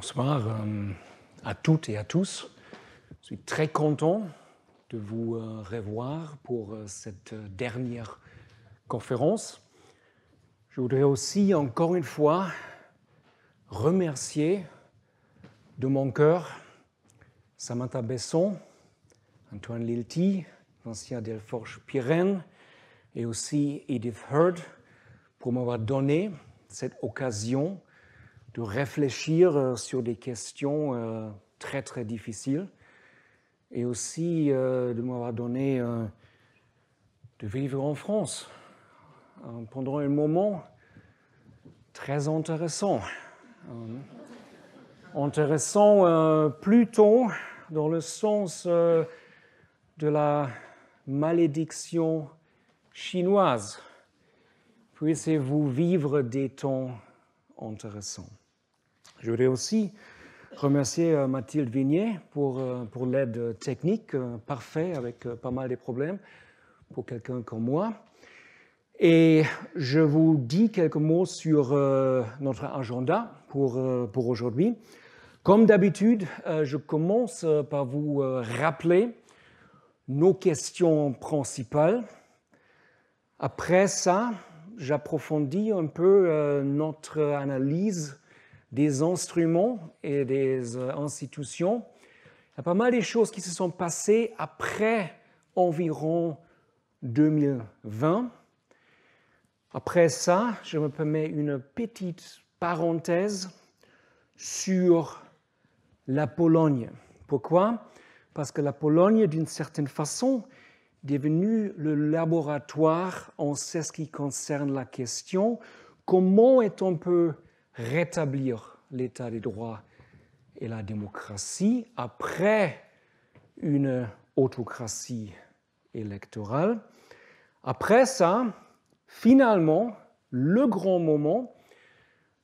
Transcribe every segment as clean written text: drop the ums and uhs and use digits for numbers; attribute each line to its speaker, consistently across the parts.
Speaker 1: Bonsoir à toutes et à tous. Je suis très content de vous revoir pour cette dernière conférence. Je voudrais aussi encore une fois remercier de mon cœur Samantha Besson, Antoine Lilti, Vincent Delforge-Pirenne et aussi Edith Heard pour m'avoir donné cette occasion de réfléchir sur des questions très très difficiles et aussi de m'avoir donné de vivre en France pendant un moment très intéressant. Intéressant plutôt dans le sens de la malédiction chinoise. Puissiez-vous vivre des temps intéressants. Je voudrais aussi remercier Mathilde Vignet pour l'aide technique parfaite avec pas mal de problèmes pour quelqu'un comme moi. Et je vous dis quelques mots sur notre agenda pour aujourd'hui. Comme d'habitude, je commence par vous rappeler nos questions principales. Après ça, j'approfondis un peu notre analyse des instruments et des institutions. Il y a pas mal de choses qui se sont passées après environ 2020. Après ça, je me permets une petite parenthèse sur la Pologne. Pourquoi? Parce que la Pologne, d'une certaine façon, est devenue le laboratoire en ce qui concerne la question comment est-on peut rétablir l'état des droits et la démocratie après une autocratie électorale. Après ça, finalement, le grand moment,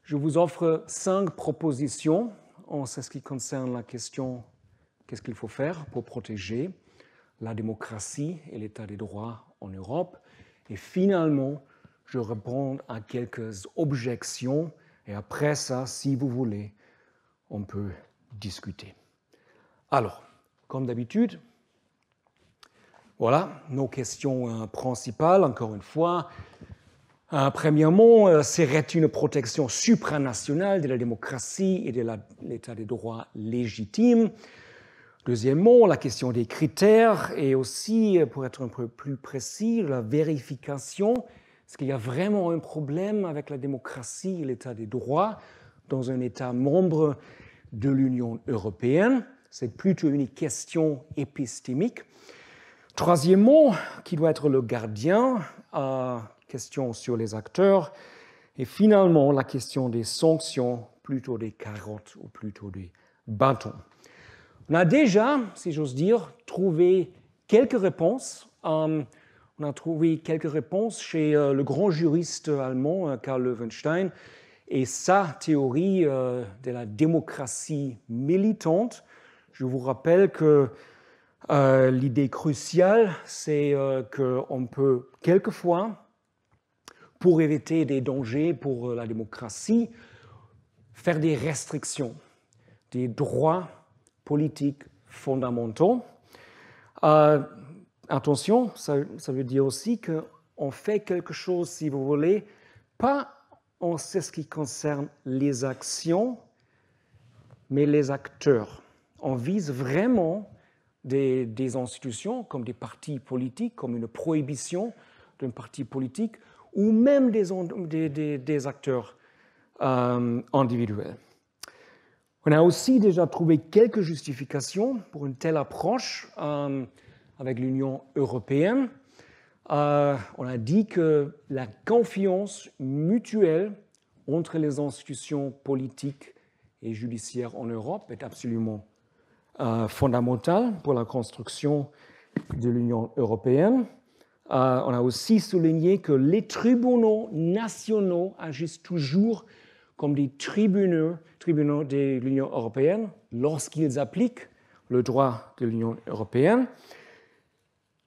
Speaker 1: je vous offre 5 propositions en ce qui concerne la question qu'est-ce qu'il faut faire pour protéger la démocratie et l'état des droits en Europe. Et finalement, je réponds à quelques objections. Et après ça, si vous voulez, on peut discuter. Alors, comme d'habitude, voilà nos questions principales. Encore une fois, premièrement, serait une protection supranationale de la démocratie et de l'état des droits légitimes? Deuxièmement, la question des critères et aussi, pour être un peu plus précis, la vérification. Est-ce qu'il y a vraiment un problème avec la démocratie et l'état des droits dans un État membre de l'Union européenne? C'est plutôt une question épistémique. Troisièmement, qui doit être le gardien? Question sur les acteurs. Et finalement, la question des sanctions, plutôt des carottes ou plutôt des bâtons. On a déjà, si j'ose dire, trouvé quelques réponses. On a trouvé quelques réponses chez le grand juriste allemand Karl Löwenstein et sa théorie de la démocratie militante. Je vous rappelle que l'idée cruciale, c'est qu'on peut quelquefois, pour éviter des dangers pour la démocratie, faire des restrictions, des droits politiques fondamentaux. Attention, ça veut dire aussi qu'on fait quelque chose, si vous voulez, pas en ce qui concerne les actions, mais les acteurs. On vise vraiment des institutions comme des partis politiques, comme une prohibition d'un parti politique, ou même des acteurs individuels. On a aussi déjà trouvé quelques justifications pour une telle approche avec l'Union européenne. On a dit que la confiance mutuelle entre les institutions politiques et judiciaires en Europe est absolument fondamentale pour la construction de l'Union européenne. On a aussi souligné que les tribunaux nationaux agissent toujours comme des tribunaux de l'Union européenne lorsqu'ils appliquent le droit de l'Union européenne.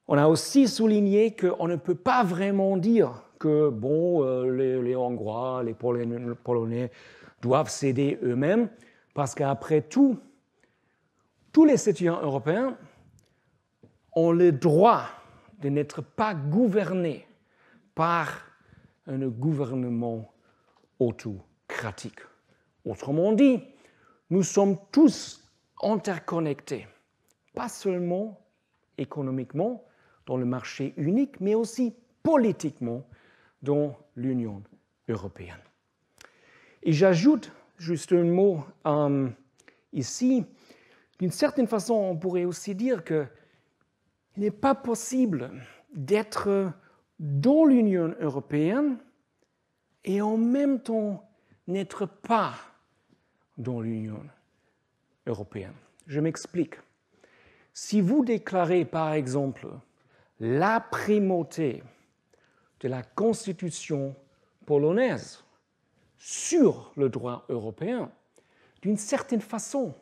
Speaker 1: On a aussi souligné qu'on ne peut pas vraiment dire que les Hongrois, les Polonais doivent céder eux-mêmes, Parce qu'après tout, tous les citoyens européens ont le droit de n'être pas gouvernés par un gouvernement autocratique. Autrement dit, nous sommes tous interconnectés, pas seulement économiquement dans le marché unique, mais aussi politiquement dans l'Union européenne. Et j'ajoute juste un mot ici. D'une certaine façon, on pourrait aussi dire qu'il n'est pas possible d'être dans l'Union européenne et en même temps n'être pas dans l'Union européenne. Je m'explique. Si vous déclarez, par exemple, la primauté de la Constitution polonaise sur le droit européen, d'une certaine façon,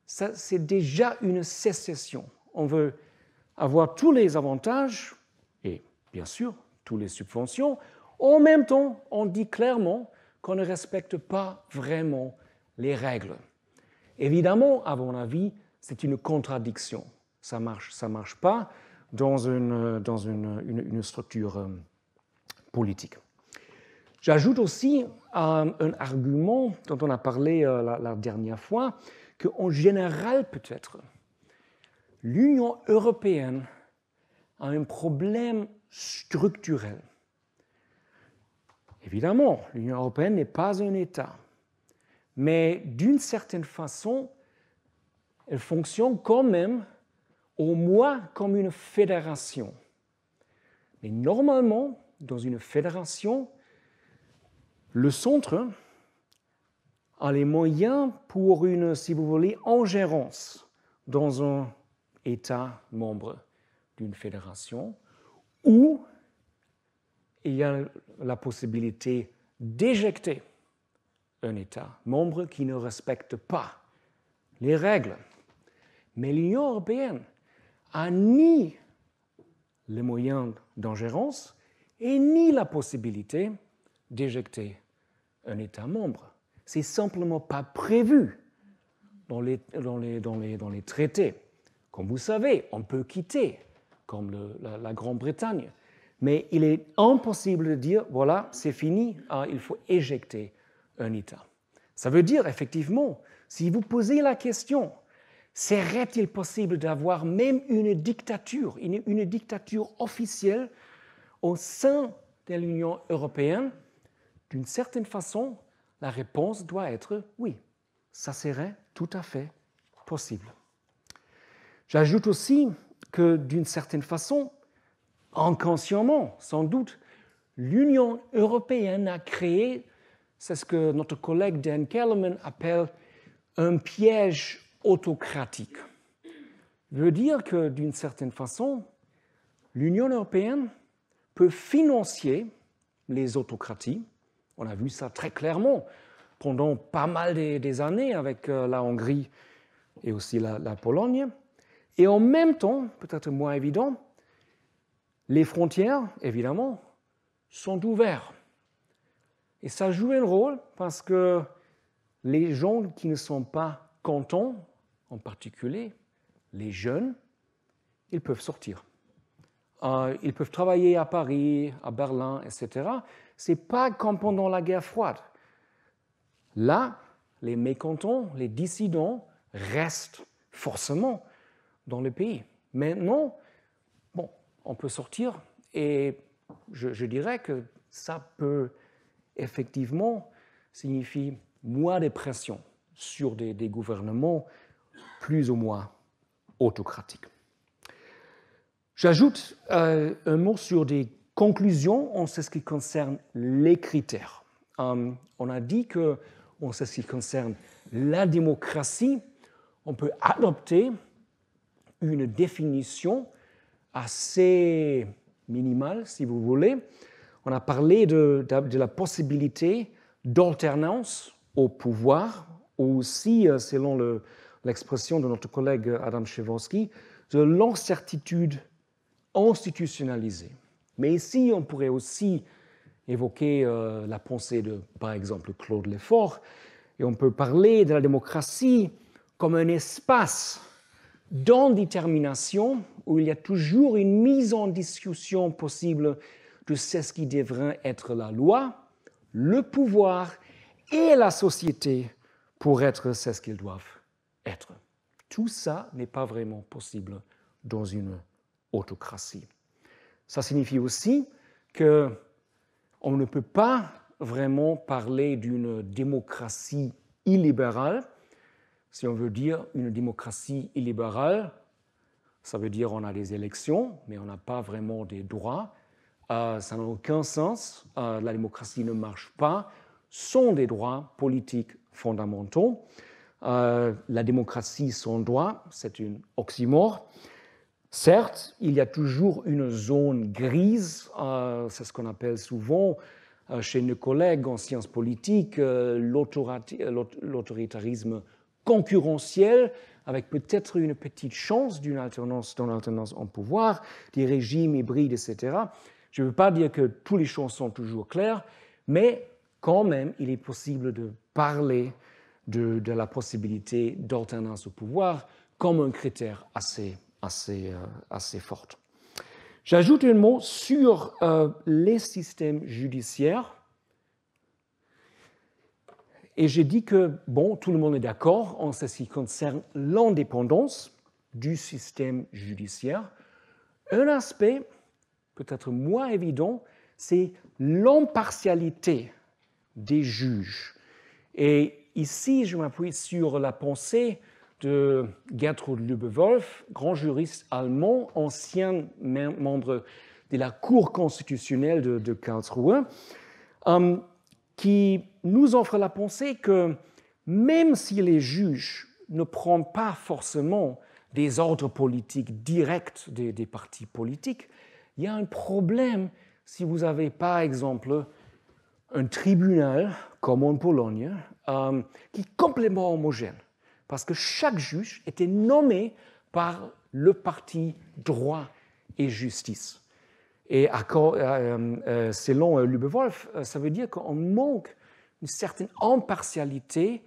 Speaker 1: c'est déjà une sécession. On veut avoir tous les avantages et, bien sûr, toutes les subventions. En même temps, on dit clairement qu'on ne respecte pas vraiment les règles. Évidemment, à mon avis, c'est une contradiction. Ça marche pas dans une structure politique. J'ajoute aussi un argument dont on a parlé la dernière fois, qu'en général, peut-être, l'Union européenne a un problème structurel. Évidemment, l'Union européenne n'est pas un État, mais d'une certaine façon, elle fonctionne quand même au moins comme une fédération. Mais normalement, dans une fédération, le centre a les moyens pour une, si vous voulez, ingérence dans un État membre d'une fédération où il y a la possibilité d'éjecter un État membre qui ne respecte pas les règles. Mais l'Union européenne a ni les moyens d'ingérence et ni la possibilité d'éjecter un État membre. C'est simplement pas prévu dans les traités. Comme vous savez, on peut quitter, comme la Grande-Bretagne, mais il est impossible de dire, voilà, c'est fini, il faut éjecter un État. Ça veut dire, effectivement, si vous posez la question, serait-il possible d'avoir même une dictature officielle au sein de l'Union européenne? D'une certaine façon, la réponse doit être oui, ça serait tout à fait possible. J'ajoute aussi que d'une certaine façon, inconsciemment sans doute, l'Union européenne a créé, c'est ce que notre collègue Dan Kellerman appelle un piège autocratique. Ça veut dire que d'une certaine façon, l'Union européenne peut financer les autocraties. On a vu ça très clairement pendant pas mal des années avec la Hongrie et aussi la Pologne. Et en même temps, peut-être moins évident, les frontières, évidemment, sont ouvertes. Et ça joue un rôle parce que les gens qui ne sont pas contents, en particulier les jeunes, ils peuvent sortir. Ils peuvent travailler à Paris, à Berlin, etc. Ce n'est pas comme pendant la guerre froide. Là, les mécontents, les dissidents restent forcément dans le pays. Maintenant, bon, on peut sortir et je dirais que ça peut effectivement signifier moins de pression sur des gouvernements plus ou moins autocratiques. J'ajoute un mot sur des conclusions en ce qui concerne les critères. On a dit qu'en ce qui concerne la démocratie, on peut adopter une définition assez minimale, si vous voulez. On a parlé de la possibilité d'alternance au pouvoir, ou aussi, selon l'expression de notre collègue Adam Przewalski, de l'incertitude institutionnalisée. Mais ici, on pourrait aussi évoquer la pensée de, par exemple, Claude Lefort, Et on peut parler de la démocratie comme un espace d'indétermination où il y a toujours une mise en discussion possible de ce qui devrait être la loi, le pouvoir et la société pour être ce qu'ils doivent être. Tout ça n'est pas vraiment possible dans une autocratie. Ça signifie aussi qu'on ne peut pas vraiment parler d'une démocratie illibérale. Si on veut dire une démocratie illibérale, ça veut dire qu'on a des élections, mais on n'a pas vraiment des droits. Ça n'a aucun sens. La démocratie ne marche pas sans des droits politiques fondamentaux. La démocratie sans droits, c'est une oxymore. Certes, il y a toujours une zone grise, c'est ce qu'on appelle souvent chez nos collègues en sciences politiques l'autoritarisme concurrentiel, avec peut-être une petite chance d'une alternance en pouvoir, des régimes hybrides, etc. Je ne veux pas dire que toutes les chances sont toujours claires, mais quand même, il est possible de parler de la possibilité d'alternance au pouvoir comme un critère assez fort. J'ajoute un mot sur les systèmes judiciaires. Et j'ai dit que, bon, tout le monde est d'accord en ce qui concerne l'indépendance du système judiciaire. Un aspect, peut-être moins évident, c'est l'impartialité des juges. Et ici, je m'appuie sur la pensée de Gertrud Löbe-Wolff, grand juriste allemand, ancien membre de la Cour constitutionnelle de Karlsruhe, qui nous offre la pensée que même si les juges ne prennent pas forcément des ordres politiques directs des partis politiques, il y a un problème si vous avez par exemple un tribunal, comme en Pologne, qui est complètement homogène, parce que chaque juge était nommé par le parti droit et justice. Et selon Löbe-Wolff, ça veut dire qu'on manque une certaine impartialité,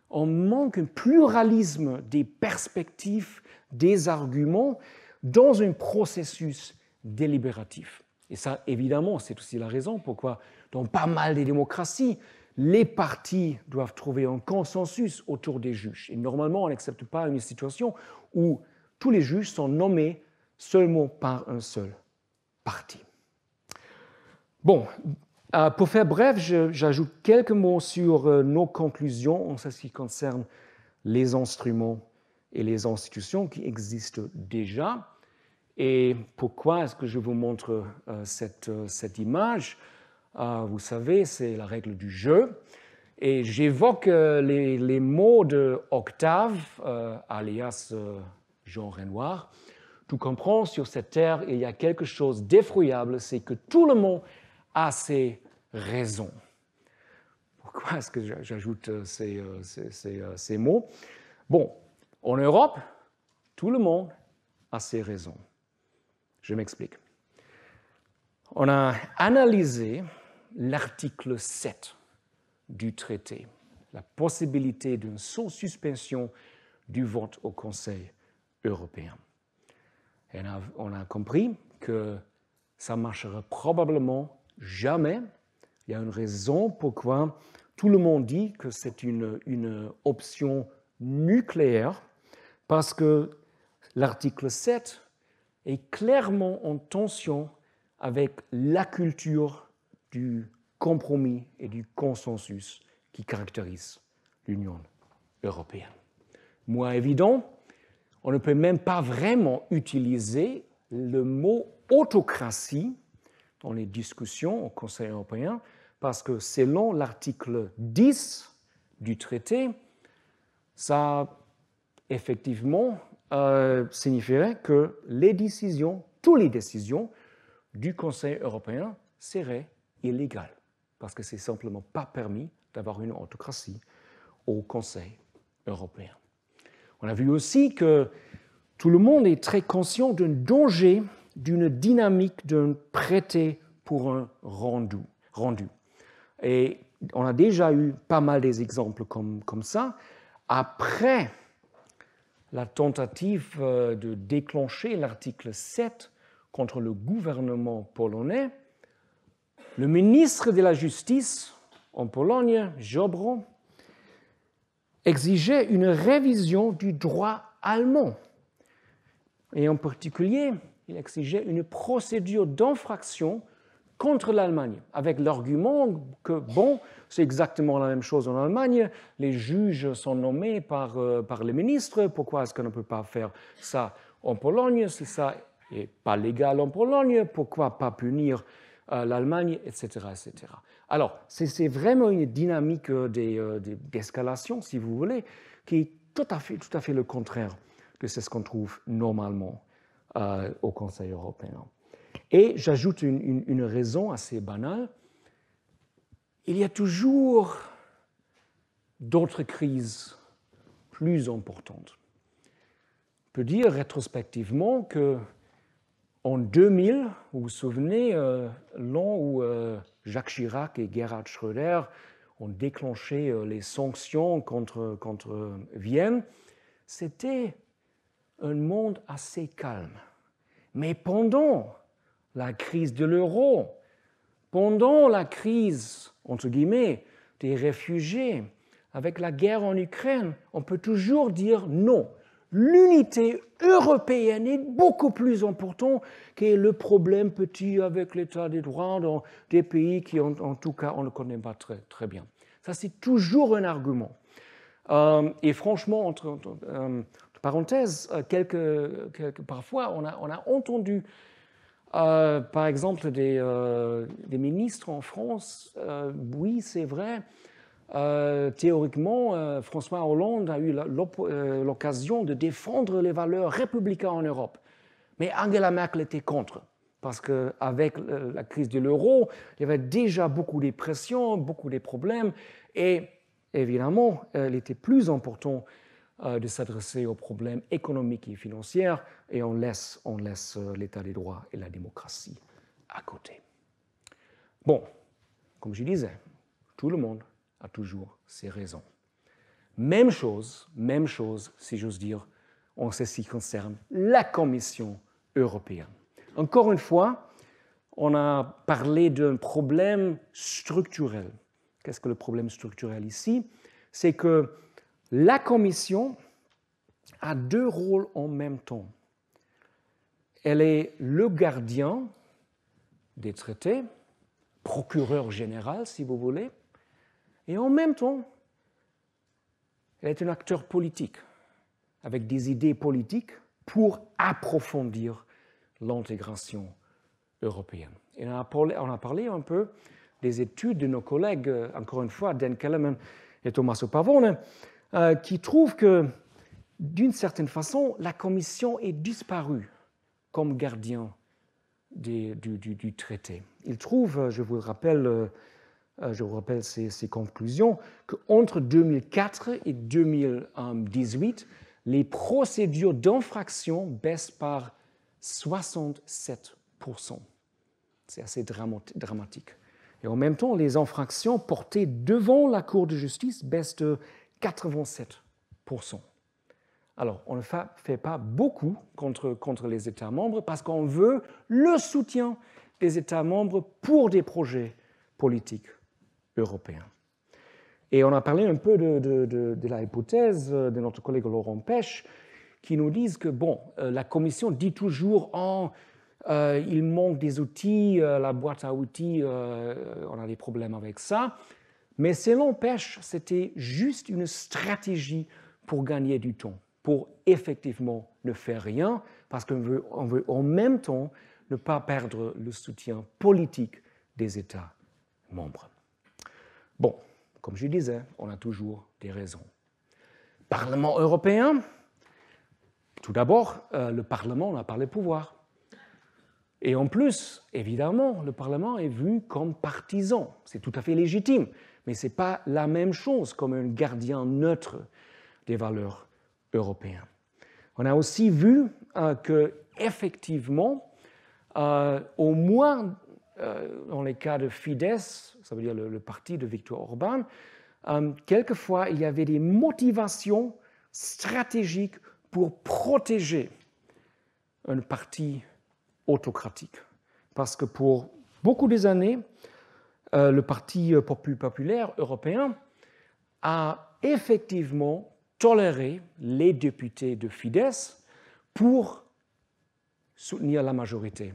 Speaker 1: on manque un pluralisme des perspectives, des arguments dans un processus délibératif. Et ça, évidemment, c'est aussi la raison pourquoi, dans pas mal des démocraties, les partis doivent trouver un consensus autour des juges. Et normalement, on n'accepte pas une situation où tous les juges sont nommés seulement par un seul parti. Bon, pour faire bref, j'ajoute quelques mots sur nos conclusions en ce qui concerne les instruments et les institutions qui existent déjà. Et pourquoi est-ce que je vous montre cette image? Vous savez, c'est la règle du jeu. Et j'évoque les mots de Octave, alias Jean Renoir. Tu comprends, sur cette terre, il y a quelque chose d'effroyable, c'est que tout le monde a ses raisons. Pourquoi est-ce que j'ajoute ces mots? Bon, en Europe, tout le monde a ses raisons. Je m'explique. On a analysé l'article 7 du traité, la possibilité d'une suspension du vote au Conseil européen. Et on a compris que ça ne marchera probablement jamais. Il y a une raison pourquoi tout le monde dit que c'est une option nucléaire, parce que l'article 7 est clairement en tension avec la culture du compromis et du consensus qui caractérise l'Union européenne. Moins évident, on ne peut même pas vraiment utiliser le mot autocratie dans les discussions au Conseil européen, parce que selon l'article 10 du traité, ça effectivement signifierait que toutes les décisions du Conseil européen seraient illégales, parce que c'est simplement pas permis d'avoir une autocratie au Conseil européen. On a vu aussi que tout le monde est très conscient d'un danger d'une dynamique d'un prêté pour un rendu. Et on a déjà eu pas mal d'exemples comme ça. Après la tentative de déclencher l'article 7 contre le gouvernement polonais, le ministre de la Justice en Pologne, Ziobro, exigeait une révision du droit allemand. Et en particulier, il exigeait une procédure d'infraction contre l'Allemagne, avec l'argument que, bon, c'est exactement la même chose en Allemagne, les juges sont nommés par les ministres, pourquoi est-ce qu'on ne peut pas faire ça en Pologne? Si ça n'est pas légal en Pologne, pourquoi pas punir l'Allemagne, etc., etc. Alors, c'est vraiment une dynamique d'escalation, si vous voulez, qui est tout à fait le contraire de ce qu'on trouve normalement au Conseil européen. Et j'ajoute une raison assez banale. Il y a toujours d'autres crises plus importantes. On peut dire rétrospectivement que en 2000, vous vous souvenez, l'an où Jacques Chirac et Gerhard Schröder ont déclenché les sanctions contre Vienne, c'était un monde assez calme. Mais pendant la crise de l'euro, pendant la crise, entre guillemets, des réfugiés, avec la guerre en Ukraine, on peut toujours dire non. L'unité européenne est beaucoup plus importante que le problème petit avec l'état des droits dans des pays qui, en tout cas, on ne connaît pas très, très bien. Ça, c'est toujours un argument. Et franchement, entre parenthèses, parfois, on a entendu, par exemple, des ministres en France, oui, c'est vrai, théoriquement, François Hollande a eu l'occasion de défendre les valeurs républicaines en Europe. Mais Angela Merkel était contre, parce qu'avec la crise de l'euro, il y avait déjà beaucoup de pressions, beaucoup de problèmes, et évidemment, il était plus important de s'adresser aux problèmes économiques et financiers, et on laisse l'état des droits et la démocratie à côté. Bon, comme je disais, tout le monde a toujours ses raisons. Même chose, si j'ose dire, en ce qui concerne la Commission européenne. Encore une fois, on a parlé d'un problème structurel. Qu'est-ce que le problème structurel ici? C'est que la Commission a deux rôles en même temps. Elle est le gardien des traités, procureur général, si vous voulez, et en même temps, elle est un acteur politique, avec des idées politiques pour approfondir l'intégration européenne. Et on a parlé un peu des études de nos collègues, encore une fois, Dan Kellerman et Tommaso Pavone, qui trouvent que, d'une certaine façon, la Commission est disparue comme gardien du traité. Ils trouvent, je vous rappelle ces conclusions, qu'entre 2004 et 2018, les procédures d'infraction baissent par 67%. C'est assez dramatique. Et en même temps, les infractions portées devant la Cour de justice baissent de 87%. Alors, on ne fait pas beaucoup contre les États membres parce qu'on veut le soutien des États membres pour des projets politiques européens. Et on a parlé un peu de la hypothèse de notre collègue Laurent Pech, qui nous disent que, bon, la Commission dit toujours il manque des outils, la boîte à outils, on a des problèmes avec ça. Mais selon Pech, c'était juste une stratégie pour gagner du temps, pour effectivement ne faire rien, parce qu'on veut en même temps ne pas perdre le soutien politique des États membres. Bon, comme je disais, on a toujours des raisons. Parlement européen, tout d'abord, le Parlement n'a pas le pouvoir. Et en plus, évidemment, le Parlement est vu comme partisan. C'est tout à fait légitime, mais ce n'est pas la même chose comme un gardien neutre des valeurs européennes. On a aussi vu qu'effectivement, au moins dans les cas de Fidesz, ça veut dire le parti de Viktor Orban, quelquefois il y avait des motivations stratégiques pour protéger un parti autocratique. Parce que pour beaucoup des années, le Parti populaire européen a effectivement toléré les députés de Fidesz pour soutenir la majorité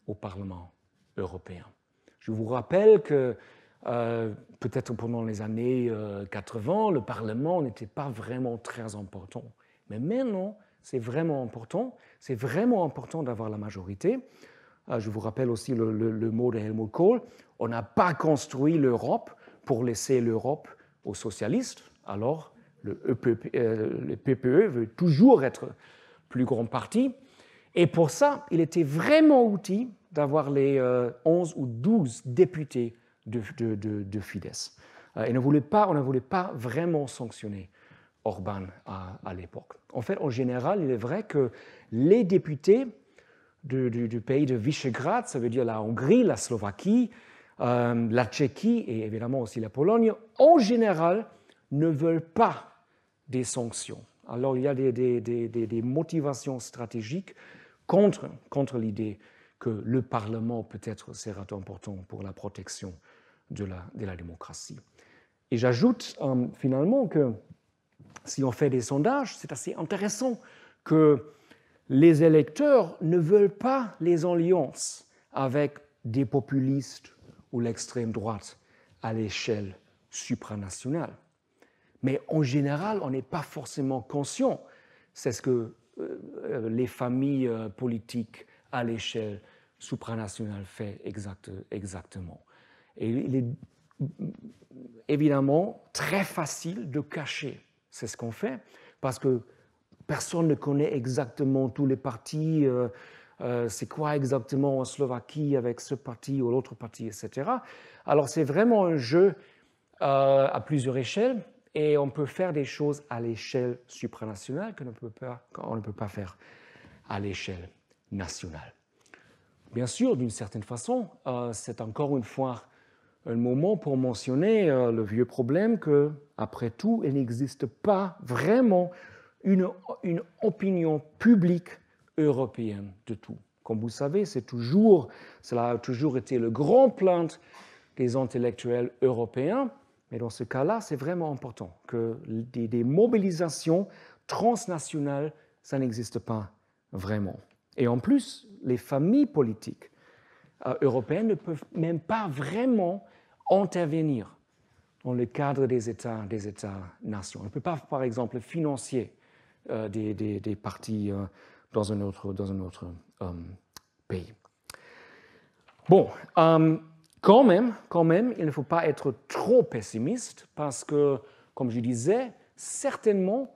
Speaker 1: au Parlement européen. Je vous rappelle que peut-être pendant les années 80, le Parlement n'était pas vraiment très important. Mais maintenant, c'est vraiment important. C'est vraiment important d'avoir la majorité. Je vous rappelle aussi le mot de Helmut Kohl. On n'a pas construit l'Europe pour laisser l'Europe aux socialistes. Alors, le PPE veut toujours être plus grand parti. Et pour ça, il était vraiment utile d'avoir les 11 ou 12 députés de Fidesz. Et on ne voulait pas vraiment sanctionner Orban à l'époque. En fait, en général, il est vrai que les députés du pays de Visegrad, ça veut dire la Hongrie, la Slovaquie, la Tchéquie et évidemment aussi la Pologne, en général, ne veulent pas des sanctions. Alors, il y a des motivations stratégiques contre l'idée que le Parlement peut-être sera important pour la protection de la démocratie. Et j'ajoute finalement que si on fait des sondages, c'est assez intéressant que les électeurs ne veulent pas les alliances avec des populistes ou l'extrême droite à l'échelle supranationale. Mais en général, on n'est pas forcément conscient. C'est ce que les familles politiques à l'échelle supranationale font exactement. Et il est évidemment très facile de cacher. C'est ce qu'on fait, parce que personne ne connaît exactement tous les partis, c'est quoi exactement en Slovaquie avec ce parti ou l'autre parti, etc. Alors c'est vraiment un jeu à plusieurs échelles, et on peut faire des choses à l'échelle supranationale qu'on ne peut pas faire à l'échelle nationale. Bien sûr, d'une certaine façon, c'est encore une fois un moment pour mentionner le vieux problème que, après tout, il n'existe pas vraiment une opinion publique européenne de tout. Comme vous savez, cela a toujours été le grand plainte des intellectuels européens, mais dans ce cas-là, c'est vraiment important que des mobilisations transnationales, ça n'existe pas vraiment. Et en plus, les familles politiques européennes ne peuvent même pas vraiment intervenir dans le cadre des États-nations. On ne peut pas, par exemple, financer des partis dans un autre pays. Bon, quand même, il ne faut pas être trop pessimiste parce que, comme je disais, certainement,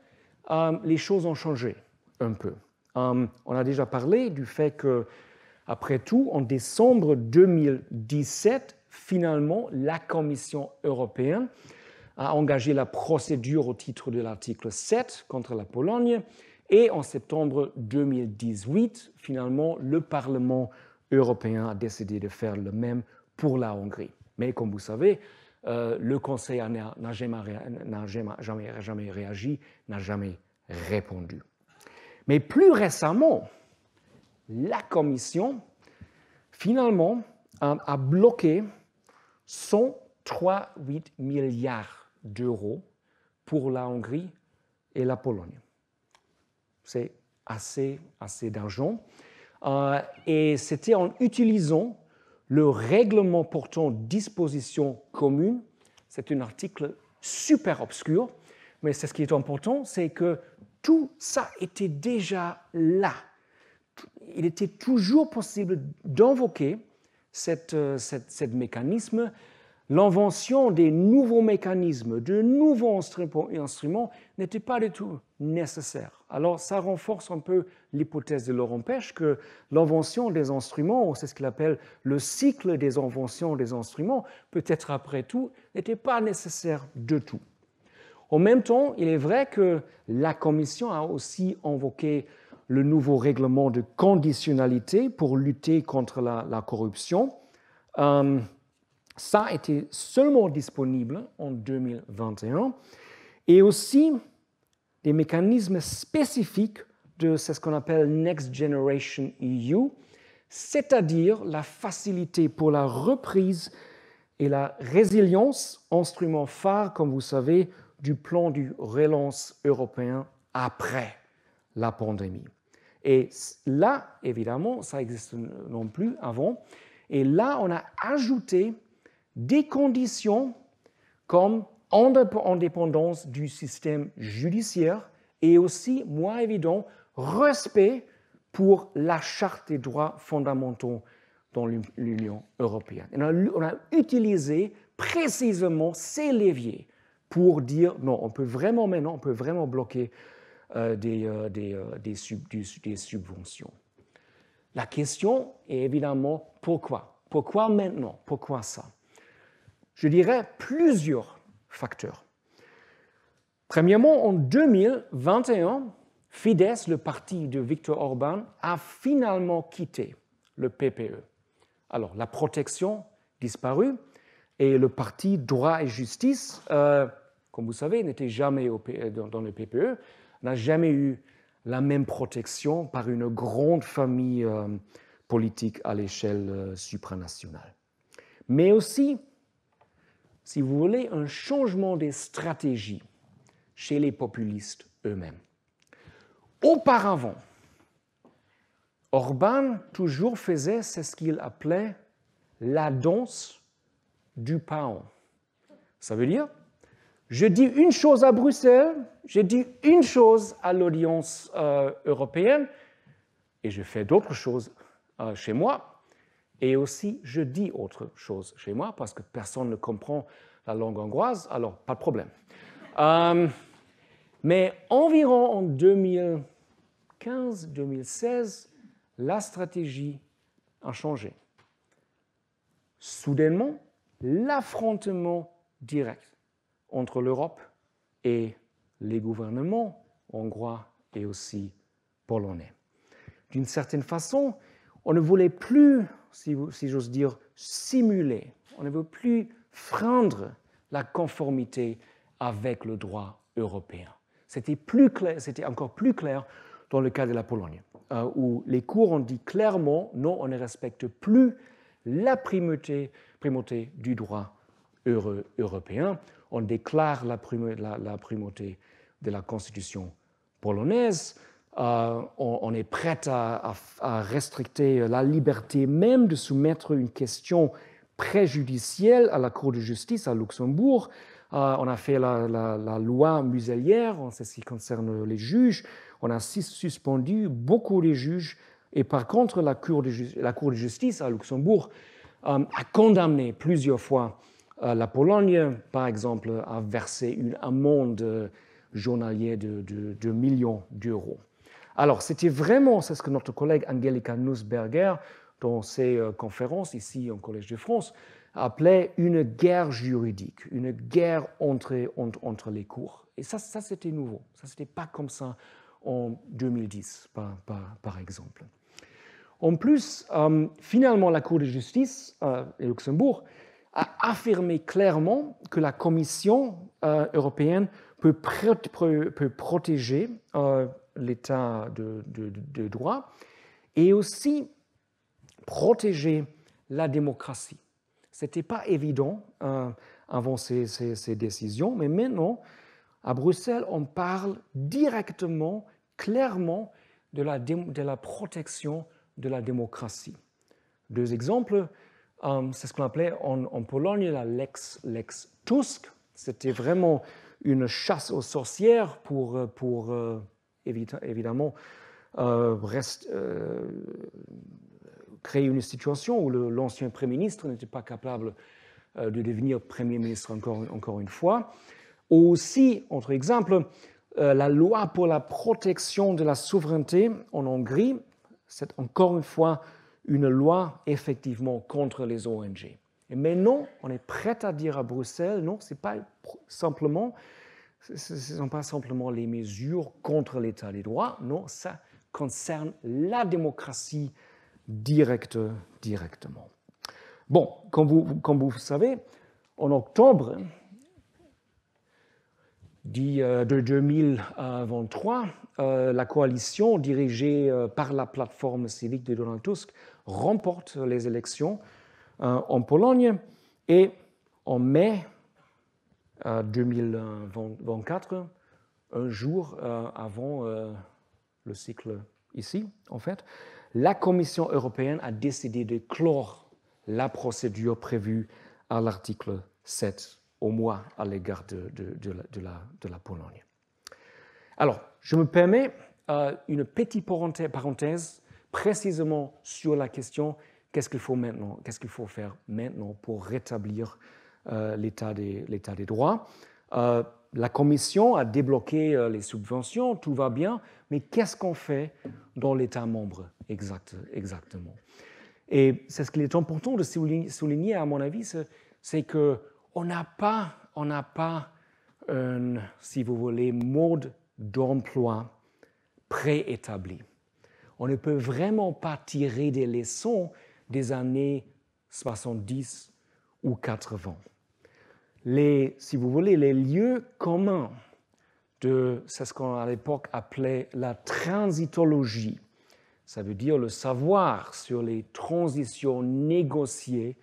Speaker 1: les choses ont changé un peu. On a déjà parlé du fait que, après tout, en décembre 2017, finalement, la Commission européenne a engagé la procédure au titre de l'article 7 contre la Pologne, et en septembre 2018, finalement, le Parlement européen a décidé de faire le même pour la Hongrie. Mais comme vous savez, le Conseil n'a jamais réagi, n'a jamais répondu. Mais plus récemment, la Commission, finalement, a bloqué 103,8 milliards d'euros pour la Hongrie et la Pologne. C'est assez d'argent. Et c'était en utilisant le règlement portant dispositions communes. C'est un article super obscur, mais ce qui est important, c'est que tout ça était déjà là. Il était toujours possible d'invoquer ce mécanisme. L'invention des nouveaux mécanismes, de nouveaux instruments n'était pas du tout nécessaire. Alors, ça renforce un peu l'hypothèse de Laurent Pech que l'invention des instruments, c'est ce qu'il appelle le cycle des inventions des instruments, peut-être après tout, n'était pas nécessaire du tout. En même temps, il est vrai que la Commission a aussi invoqué le nouveau règlement de conditionnalité pour lutter contre la corruption. Ça était seulement disponible en 2021 et aussi des mécanismes spécifiques de ce qu'on appelle Next Generation EU, c'est-à-dire la facilité pour la reprise et la résilience, instrument phare, comme vous savez, du plan de relance européen après la pandémie. Et là, évidemment, ça n'existe non plus avant. Et là, on a ajouté des conditions comme indépendance du système judiciaire et aussi, moins évident, respect pour la Charte des droits fondamentaux dans l'Union européenne. Et on a utilisé précisément ces leviers pour dire non, on peut vraiment maintenant, on peut vraiment bloquer des subventions. La question est évidemment pourquoi? Pourquoi maintenant? Pourquoi ça? Je dirais plusieurs facteurs. Premièrement, en 2021, Fidesz, le parti de Viktor Orban, a finalement quitté le PPE. Alors, la protection disparue et le parti Droit et Justice, comme vous savez, n'était jamais dans le PPE, n'a jamais eu la même protection par une grande famille politique à l'échelle supranationale. Mais aussi, si vous voulez, un changement des stratégies chez les populistes eux-mêmes. Auparavant, Orban toujours faisait ce qu'il appelait la danse du paon. Ça veut dire, je dis une chose à Bruxelles, je dis une chose à l'audience européenne, et je fais d'autres choses chez moi, et aussi je dis autre chose chez moi, parce que personne ne comprend la langue hongroise, alors pas de problème. Mais environ en 2015-2016, la stratégie a changé. Soudainement, l'affrontement direct entre l'Europe et les gouvernements hongrois et aussi polonais. D'une certaine façon, on ne voulait plus, si j'ose dire, simuler, on ne veut plus freindre la conformité avec le droit européen. C'était encore plus clair dans le cas de la Pologne, où les cours ont dit clairement non, on ne respecte plus la primauté du droit européen. On déclare la primauté de la Constitution polonaise. On est prêt à restricter la liberté même de soumettre une question préjudicielle à la Cour de justice à Luxembourg. On a fait la loi muselière en ce qui concerne les juges. On a suspendu beaucoup de juges. Et par contre, la Cour de justice à Luxembourg a condamné plusieurs fois la Pologne, par exemple, à verser une amende journalière de millions d'euros. Alors, c'était vraiment, c'est ce que notre collègue Angelika Nussberger, dans ses conférences ici au Collège de France, appelait une guerre juridique, une guerre entre les cours. Et ça c'était nouveau. Ça, c'était pas comme ça en 2010, par exemple. En plus, finalement, la Cour de justice de Luxembourg a affirmé clairement que la Commission européenne peut protéger l'état de droit et aussi protéger la démocratie. Ce n'était pas évident avant ces décisions, mais maintenant, à Bruxelles, on parle directement, clairement, de la protection de la démocratie. Deux exemples, c'est ce qu'on appelait en Pologne la Lex Tusk. C'était vraiment une chasse aux sorcières pour évidemment créer une situation où l'ancien Premier ministre n'était pas capable de devenir Premier ministre encore une fois. Aussi, autre exemple, la loi pour la protection de la souveraineté en Hongrie, c'est encore une fois une loi effectivement contre les ONG. Et maintenant, on est prêt à dire à Bruxelles, non, ce ne sont pas simplement les mesures contre l'état des droits, non, ça concerne la démocratie directement. Bon, comme vous savez, en octobre de 2023, la coalition dirigée par la plateforme civique de Donald Tusk remporte les élections en Pologne et en mai 2024, un jour avant le cycle ici, en fait, la Commission européenne a décidé de clore la procédure prévue à l'article 7 au moins à l'égard de la Pologne. Alors, je me permets une petite parenthèse précisément sur la question qu'est-ce qu'il faut faire maintenant pour rétablir l'état des droits. La Commission a débloqué les subventions, tout va bien, mais qu'est-ce qu'on fait dans l'État membre exactement? Et c'est ce qu'il est important de souligner, à mon avis, c'est qu'on n'a pas un, si vous voulez, mode d'emploi préétabli. On ne peut vraiment pas tirer des leçons des années 70 ou 80. Si vous voulez, les lieux communs c'est ce qu'on à l'époque appelait la transitologie. Ça veut dire le savoir sur les transitions négociées,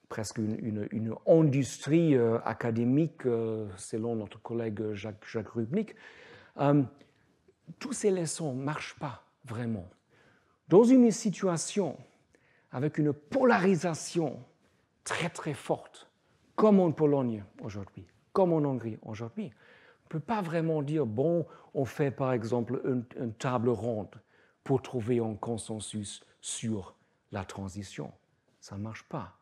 Speaker 1: presque une industrie académique, selon notre collègue Jacques Rubnik. Tous ces leçons ne marchent pas vraiment. Dans une situation avec une polarisation très très forte, comme en Pologne aujourd'hui, comme en Hongrie aujourd'hui, on ne peut pas vraiment dire, bon, on fait par exemple une table ronde pour trouver un consensus sur la transition. Ça ne marche pas.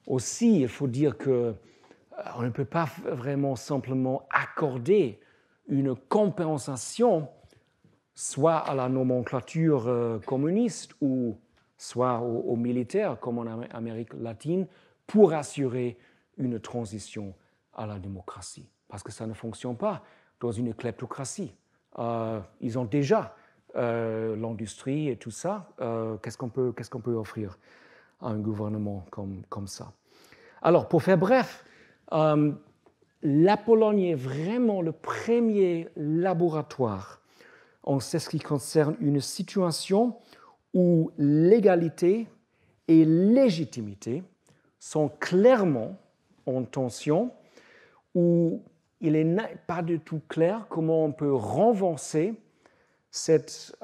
Speaker 1: Aussi, il faut dire qu'on ne peut pas vraiment simplement accorder une compensation soit à la nomenclature communiste ou soit aux militaires, comme en Amérique latine, pour assurer une transition à la démocratie. Parce que ça ne fonctionne pas dans une kleptocratie. Ils ont déjà l'industrie et tout ça. Qu'est-ce qu'on peut offrir à un gouvernement comme ça? Alors, pour faire bref, la Pologne est vraiment le premier laboratoire en ce qui concerne une situation où l'égalité et légitimité sont clairement en tension, où il n'est pas du tout clair comment on peut renverser cet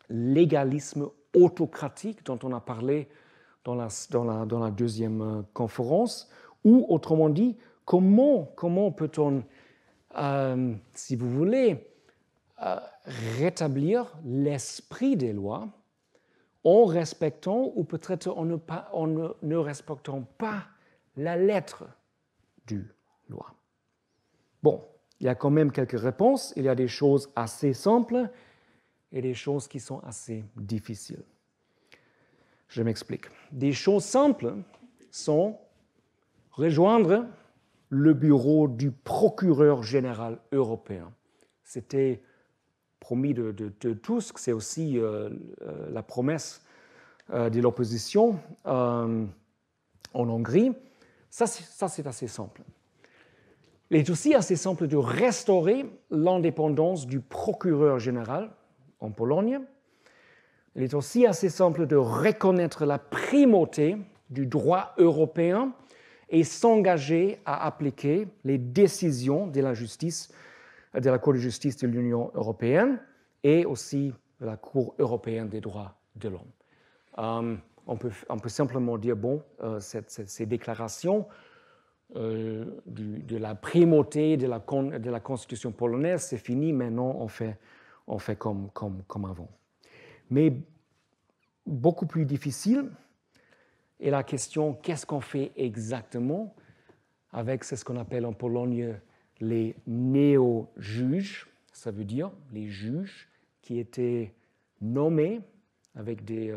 Speaker 1: légalisme autocratique dont on a parlé dans la deuxième conférence, ou autrement dit, comment peut-on, si vous voulez, rétablir l'esprit des lois en respectant ou peut-être en ne respectant pas la lettre du loi. Bon, il y a quand même quelques réponses. Il y a des choses assez simples et des choses qui sont assez difficiles. Je m'explique. Des choses simples sont rejoindre le bureau du procureur général européen. C'était promis de Tusk, c'est aussi la promesse de l'opposition en Hongrie. Ça, c'est assez simple. Il est aussi assez simple de restaurer l'indépendance du procureur général en Pologne. Il est aussi assez simple de reconnaître la primauté du droit européen et s'engager à appliquer les décisions de la justice, de la Cour de justice de l'Union européenne et aussi de la Cour européenne des droits de l'homme. On peut simplement dire, bon, ces déclarations de la primauté de la Constitution polonaise, c'est fini, maintenant on fait comme avant. Mais beaucoup plus difficile est la question, qu'est-ce qu'on fait exactement avec ce qu'on appelle en Pologne les néo-juges, ça veut dire les juges qui étaient nommés avec des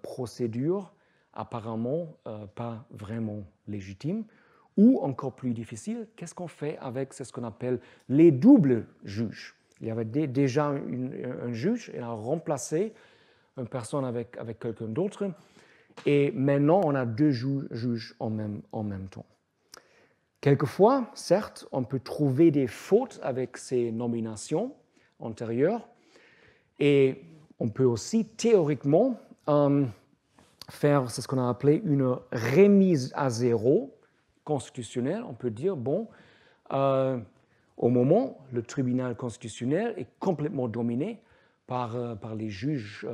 Speaker 1: procédures apparemment pas vraiment légitimes, ou encore plus difficile, qu'est-ce qu'on fait avec ce qu'on appelle les doubles juges? Il y avait déjà un juge et a remplacé une personne avec quelqu'un d'autre. Et maintenant, on a deux juges en même temps. Quelquefois, certes, on peut trouver des fautes avec ces nominations antérieures. Et on peut aussi théoriquement faire ce qu'on a appelé une remise à zéro constitutionnelle. On peut dire, bon, au moment, le tribunal constitutionnel est complètement dominé par les juges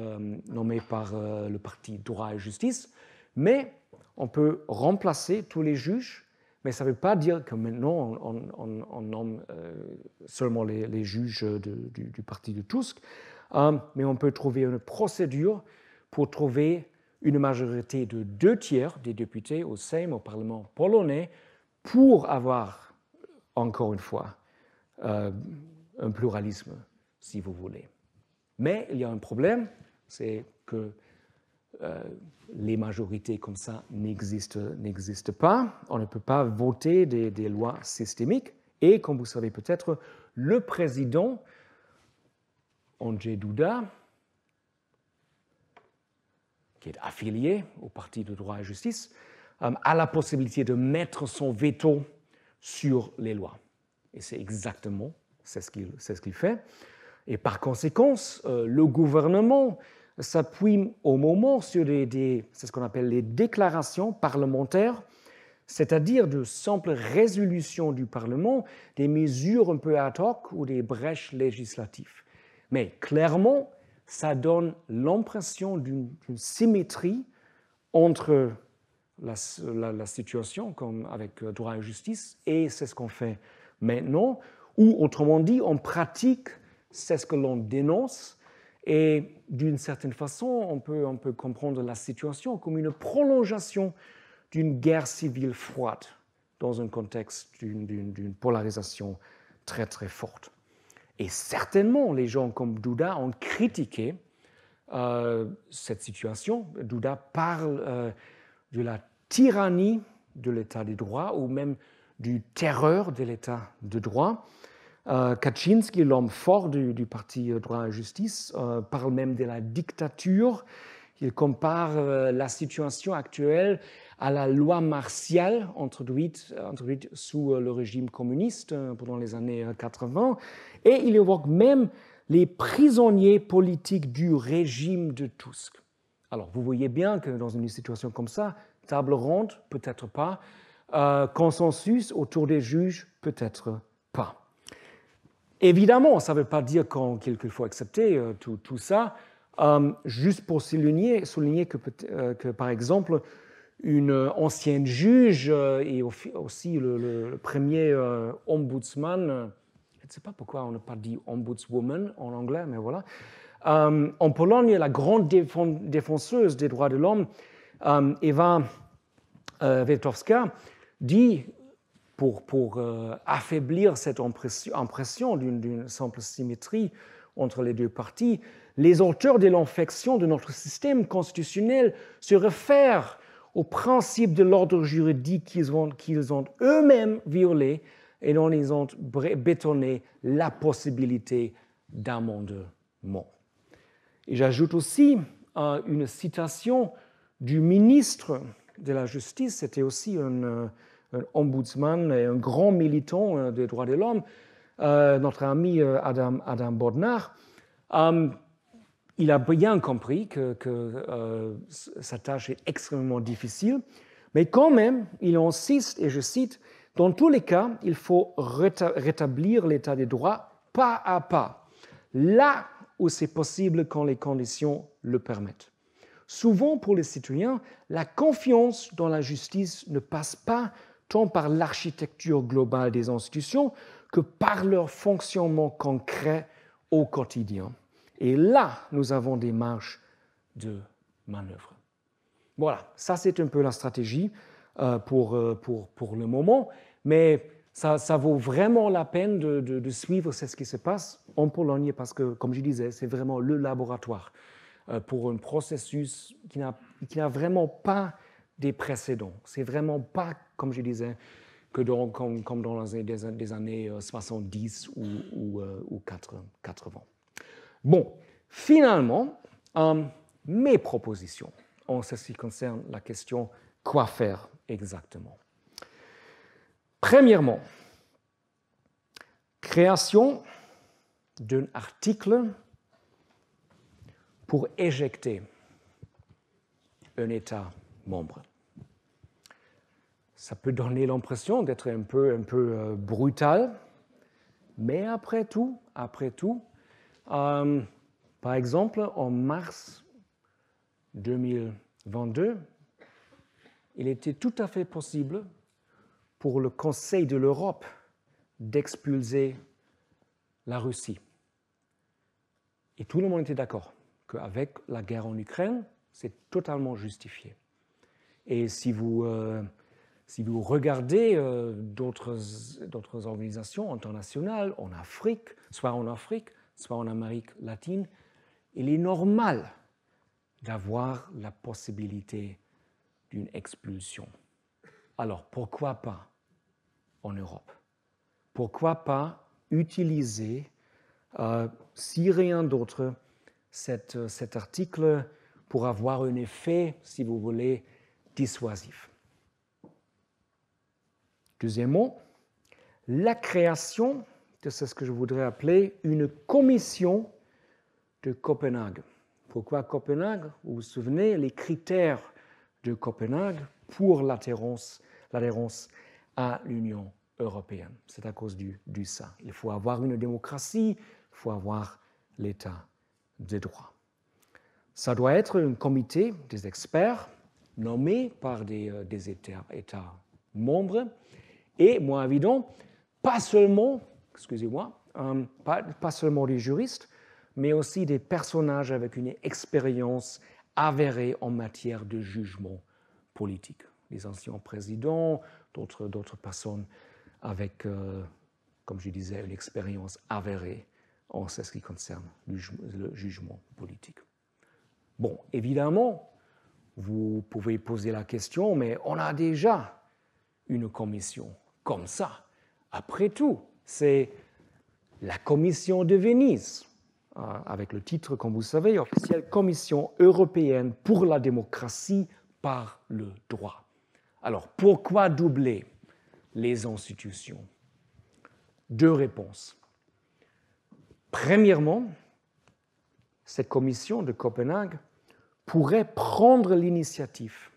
Speaker 1: nommés par le parti droit et justice, mais on peut remplacer tous les juges, mais ça ne veut pas dire que maintenant on nomme seulement les juges du parti de Tusk, mais on peut trouver une procédure pour trouver une majorité de 2/3 des députés au Sejm, au Parlement polonais, pour avoir, encore une fois, un pluralisme, si vous voulez. Mais il y a un problème, c'est que les majorités comme ça n'existent pas. On ne peut pas voter des lois systémiques. Et comme vous savez peut-être, le président, Andrzej Duda, qui est affilié au Parti de droit et justice, a la possibilité de mettre son veto sur les lois. Et c'est exactement ce qu'il fait. Et par conséquent, le gouvernement s'appuie au moment sur c'est ce qu'on appelle les déclarations parlementaires, c'est-à-dire de simples résolutions du Parlement, des mesures un peu ad hoc ou des brèches législatives. Mais clairement, ça donne l'impression d'une symétrie entre la situation comme avec droit et justice et c'est ce qu'on fait maintenant, ou autrement dit, on pratique c'est ce que l'on dénonce et d'une certaine façon, on peut comprendre la situation comme une prolongation d'une guerre civile froide dans un contexte d'une polarisation très très forte. Et certainement, les gens comme Duda ont critiqué cette situation. Duda parle de la tyrannie de l'état de droit ou même du terreur de l'état de droit. Kaczynski, l'homme fort du parti droit et justice, parle même de la dictature. Il compare la situation actuelle à la loi martiale introduite sous le régime communiste pendant les années 80. Et il évoque même les prisonniers politiques du régime de Tusk. Alors, vous voyez bien que dans une situation comme ça, table ronde, peut-être pas, consensus autour des juges, peut-être pas. Évidemment, ça ne veut pas dire qu'il faut accepter tout ça, juste pour souligner que, par exemple, une ancienne juge et aussi le premier ombudsman, je ne sais pas pourquoi on n'a pas dit ombudswoman en anglais, mais voilà. En Pologne, la grande défenseuse des droits de l'homme, Ewa Wiatrowska, dit, pour affaiblir cette impression d'une simple symétrie entre les deux parties, les auteurs de l'infection de notre système constitutionnel se réfèrent aux principes de l'ordre juridique qu'ils ont eux-mêmes violés et dont ils ont bétonné la possibilité d'amendement. Et j'ajoute aussi une citation du ministre de la Justice, c'était aussi un ombudsman et un grand militant des droits de l'homme, notre ami Adam Bodnar. Il a bien compris que sa tâche est extrêmement difficile, mais quand même, il insiste, et je cite, « Dans tous les cas, il faut rétablir l'état des droits pas à pas, là où c'est possible quand les conditions le permettent. Souvent, pour les citoyens, la confiance dans la justice ne passe pas tant par l'architecture globale des institutions que par leur fonctionnement concret au quotidien. Et là, nous avons des marges de manœuvre. » Voilà, ça c'est un peu la stratégie pour le moment, mais ça vaut vraiment la peine de suivre ce qui se passe en Pologne parce que, comme je disais, c'est vraiment le laboratoire pour un processus qui n'a vraiment pas des précédents. C'est vraiment pas, comme je disais, comme dans les années 70 ou 80. Bon, finalement, mes propositions en ce qui concerne la question quoi faire exactement. Premièrement, création d'un article pour éjecter un État membre. Ça peut donner l'impression d'être un peu brutal, mais après tout, par exemple, en mars 2022, il était tout à fait possible pour le Conseil de l'Europe d'expulser la Russie. Et tout le monde était d'accord qu'avec la guerre en Ukraine, c'est totalement justifié. Et si vous regardez d'autres organisations internationales en Afrique, soit en Amérique latine, il est normal d'avoir la possibilité d'une expulsion. Alors, pourquoi pas en Europe? Pourquoi pas utiliser, si rien d'autre, cet article pour avoir un effet, si vous voulez, dissuasif? Deuxièmement, la création de ce que je voudrais appeler une commission de Copenhague. Pourquoi Copenhague? Vous vous souvenez, les critères de Copenhague pour l'adhérence à l'Union européenne. C'est à cause du ça. Il faut avoir une démocratie, il faut avoir l'état de droit. Ça doit être un comité des experts nommés par des États membres et, moins évident, pas seulement des juristes, mais aussi des personnages avec une expérience avérée en matière de jugement politique. Les anciens présidents, d'autres personnes avec, comme je disais, une expérience avérée en ce qui concerne le jugement politique. Bon, évidemment, vous pouvez poser la question, mais on a déjà une commission comme ça. Après tout, c'est la Commission de Venise, avec le titre, comme vous savez, officiel Commission européenne pour la démocratie par le droit. Alors, pourquoi doubler les institutions? Deux réponses. Premièrement, cette commission de Copenhague pourrait prendre l'initiative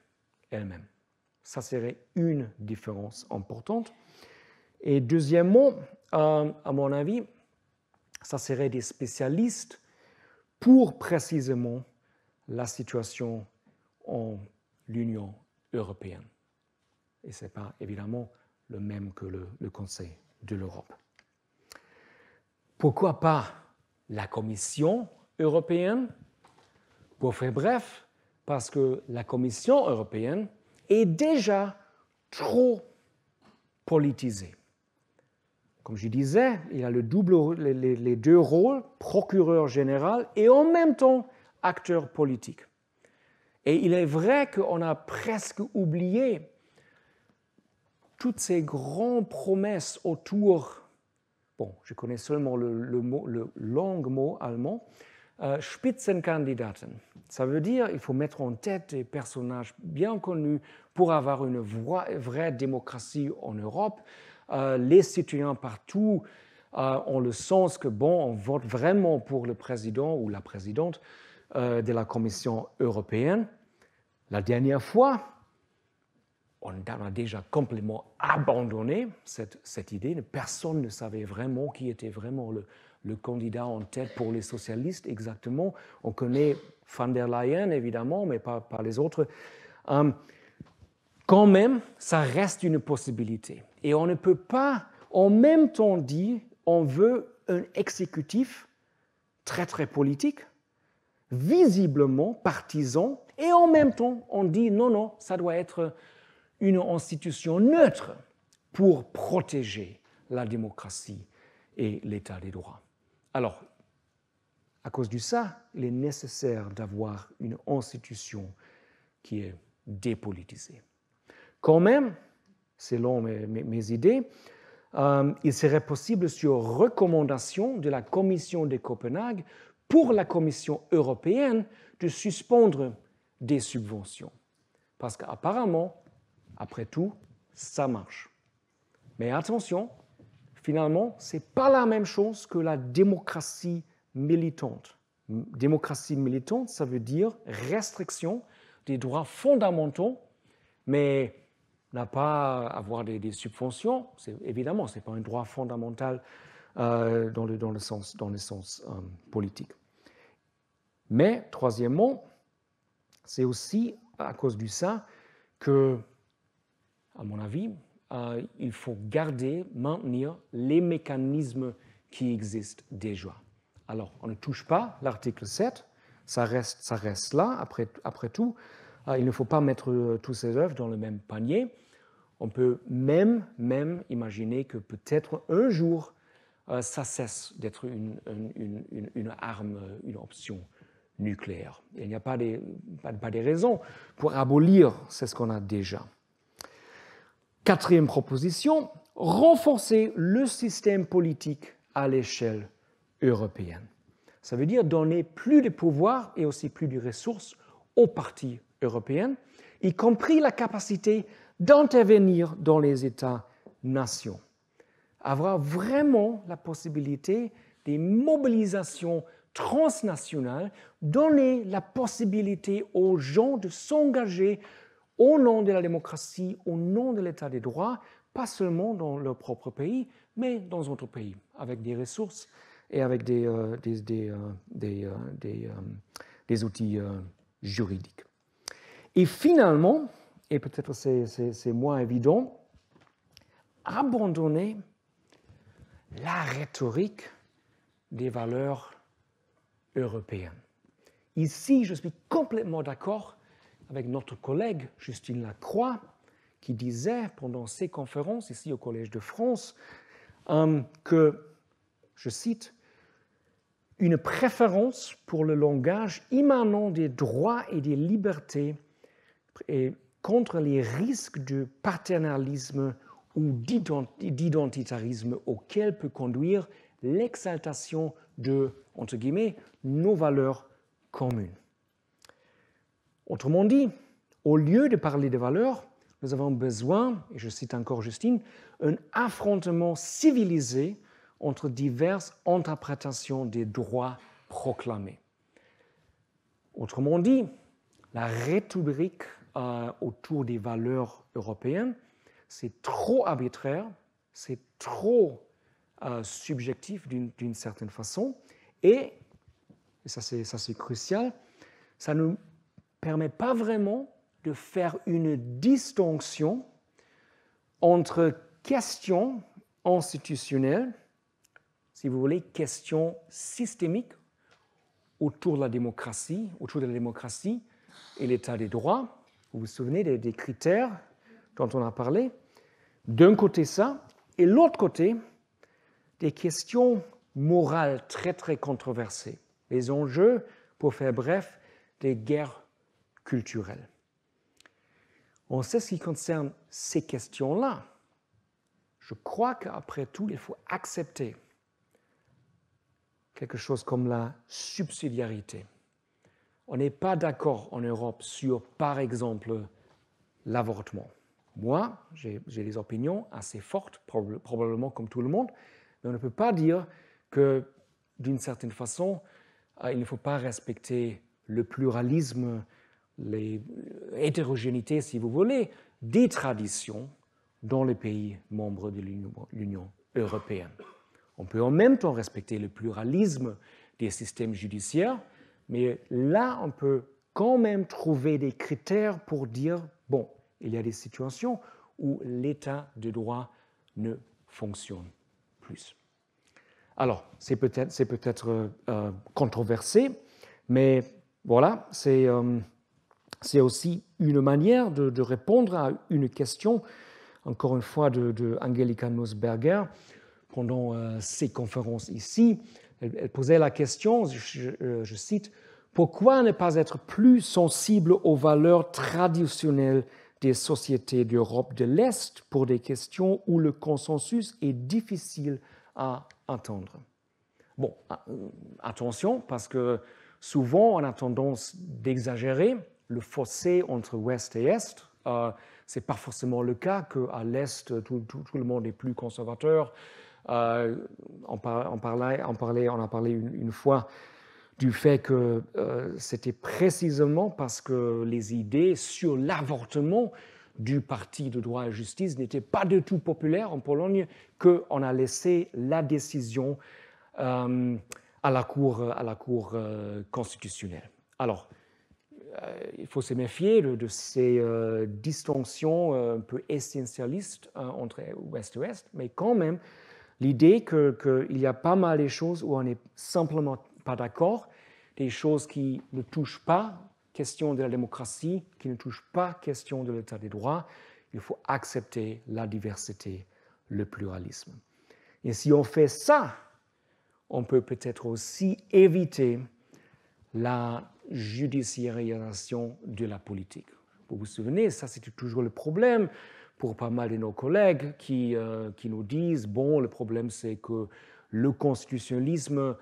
Speaker 1: elle-même. Ça serait une différence importante. Et deuxièmement, à mon avis, ça serait des spécialistes pour précisément la situation en l'Union européenne. Et ce n'est pas évidemment le même que le Conseil de l'Europe. Pourquoi pas la Commission européenne? Pour faire bref, parce que la Commission européenne est déjà trop politisée. Comme je disais, il a les deux rôles, procureur général et en même temps acteur politique. Et il est vrai qu'on a presque oublié toutes ces grandes promesses autour, bon, je connais seulement le long mot allemand, Spitzenkandidaten. Ça veut dire qu'il faut mettre en tête des personnages bien connus pour avoir une vraie démocratie en Europe. Les citoyens partout ont le sens que, bon, on vote vraiment pour le président ou la présidente de la Commission européenne. La dernière fois, on a déjà complètement abandonné cette idée. Personne ne savait vraiment qui était vraiment le candidat en tête pour les socialistes exactement. On connaît von der Leyen, évidemment, mais pas les autres. Quand même, ça reste une possibilité. Et on ne peut pas en même temps dire on veut un exécutif très, très politique, visiblement partisan, et en même temps, on dit non, ça doit être une institution neutre pour protéger la démocratie et l'état des droits. Alors, à cause de ça, il est nécessaire d'avoir une institution qui est dépolitisée. Quand même, selon mes idées, il serait possible, sur recommandation de la Commission de Copenhague, pour la Commission européenne, de suspendre des subventions. Parce qu'apparemment, après tout, ça marche. Mais attention, finalement, ce n'est pas la même chose que la démocratie militante. Démocratie militante, ça veut dire restriction des droits fondamentaux, mais n'a pas à avoir des subventions. Évidemment, ce n'est pas un droit fondamental dans le sens politique. Mais, troisièmement, c'est aussi à cause de ça que, à mon avis, il faut garder, maintenir les mécanismes qui existent déjà. Alors, on ne touche pas l'article 7, ça reste là, après tout. Il ne faut pas mettre tous ces œufs dans le même panier. On peut même imaginer que peut-être un jour, ça cesse d'être une arme, une option nucléaire. Il n'y a pas des raisons pour abolir ce qu'on a déjà. Quatrième proposition, renforcer le système politique à l'échelle européenne. Ça veut dire donner plus de pouvoir et aussi plus de ressources aux partis européens, y compris la capacité d'intervenir dans les États-nations. Avoir vraiment la possibilité des mobilisations transnationales, donner la possibilité aux gens de s'engager au nom de la démocratie, au nom de l'état des droits, pas seulement dans leur propre pays, mais dans d'autres pays, avec des ressources et avec des outils juridiques. Et finalement, et peut-être c'est moins évident, abandonner la rhétorique des valeurs européennes. Ici, je suis complètement d'accord avec notre collègue Justine Lacroix, qui disait pendant ses conférences ici au Collège de France que, je cite, « une préférence pour le langage immanent des droits et des libertés et contre les risques de paternalisme ou d'identitarisme auquel peut conduire l'exaltation de, entre guillemets, nos valeurs communes. » Autrement dit, au lieu de parler de valeurs, nous avons besoin, et je cite encore Justine, un affrontement civilisé entre diverses interprétations des droits proclamés. Autrement dit, la rhétorique autour des valeurs européennes, c'est trop arbitraire, c'est trop subjectif d'une certaine façon, et ça c'est crucial, ça ne permet pas vraiment de faire une distinction entre questions institutionnelles, si vous voulez, questions systémiques autour de la démocratie et l'état des droits. Vous vous souvenez des critères dont on a parlé? D'un côté ça, et l'autre côté, des questions morales très très controversées. Les enjeux, pour faire bref, des guerres culturelles. En ce qui concerne ces questions-là, je crois qu'après tout, il faut accepter quelque chose comme la subsidiarité. On n'est pas d'accord en Europe sur, par exemple, l'avortement. Moi, j'ai des opinions assez fortes, probablement comme tout le monde, mais on ne peut pas dire que, d'une certaine façon, il ne faut pas respecter le pluralisme, les hétérogénéités, si vous voulez, des traditions dans les pays membres de l'Union européenne. On peut en même temps respecter le pluralisme des systèmes judiciaires, mais là, on peut quand même trouver des critères pour dire, bon, il y a des situations où l'état de droit ne fonctionne plus. Alors, c'est peut-être controversé, mais voilà, c'est aussi une manière de répondre à une question, encore une fois, de Angelika Nussberger, pendant ses conférences ici. Elle posait la question, je cite, « Pourquoi ne pas être plus sensible aux valeurs traditionnelles des sociétés d'Europe de l'Est pour des questions où le consensus est difficile à atteindre ?» Bon, attention, parce que souvent, on a tendance d'exagérer le fossé entre Ouest et Est. Ce n'est pas forcément le cas qu'à l'Est, tout le monde est plus conservateur. On a parlé une fois du fait que c'était précisément parce que les idées sur l'avortement du Parti de droit et justice n'étaient pas du tout populaires en Pologne qu'on a laissé la décision à la Cour constitutionnelle. Alors, il faut se méfier de ces distinctions un peu essentialistes entre Ouest et Ouest, mais quand même, l'idée qu'il y a pas mal de choses où on n'est simplement pas d'accord, des choses qui ne touchent pas question de la démocratie, qui ne touchent pas question de l'état des droits, il faut accepter la diversité, le pluralisme. Et si on fait ça, on peut peut-être aussi éviter la judiciarisation de la politique. Vous vous souvenez, ça c'était toujours le problème pour pas mal de nos collègues qui nous disent, bon, le problème c'est que le constitutionnalisme,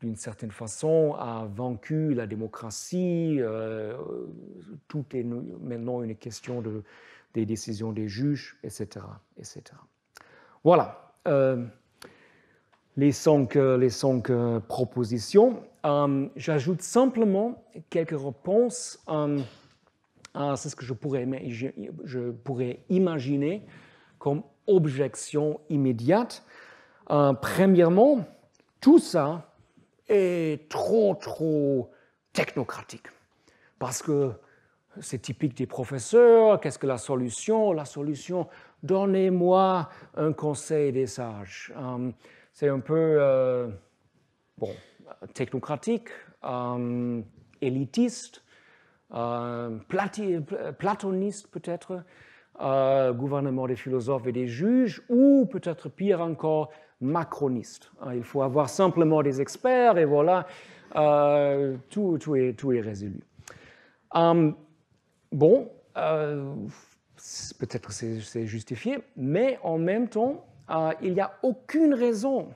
Speaker 1: d'une certaine façon, a vaincu la démocratie, tout est maintenant une question des décisions des juges, etc. etc. Voilà. Les cinq propositions. J'ajoute simplement quelques réponses à ce que je pourrais imaginer comme objection immédiate. Premièrement, tout ça est trop technocratique. Parce que c'est typique des professeurs. Qu'est-ce que la solution? La solution, donnez-moi un conseil des sages. C'est un peu technocratique, élitiste, platoniste peut-être, gouvernement des philosophes et des juges, ou peut-être pire encore, macroniste. Il faut avoir simplement des experts et voilà, tout est résolu. Peut-être c'est justifié, mais en même temps, il n'y a aucune raison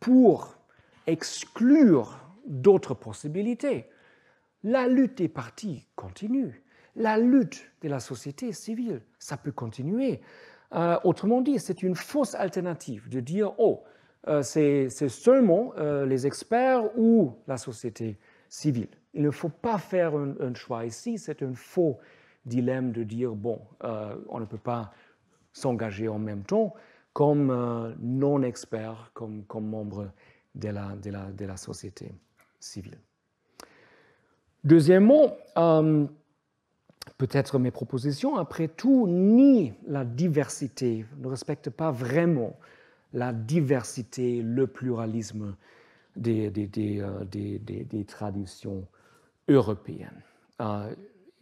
Speaker 1: pour exclure d'autres possibilités. La lutte des partis continue. La lutte de la société civile, ça peut continuer. Autrement dit, c'est une fausse alternative de dire c'est seulement les experts ou la société civile. Il ne faut pas faire un choix ici, c'est un faux dilemme de dire on ne peut pas s'engager en même temps comme non-expert, comme membre de la société civile. Deuxièmement, peut-être mes propositions, après tout, nient la diversité, ne respectent pas vraiment la diversité, le pluralisme des traditions européennes.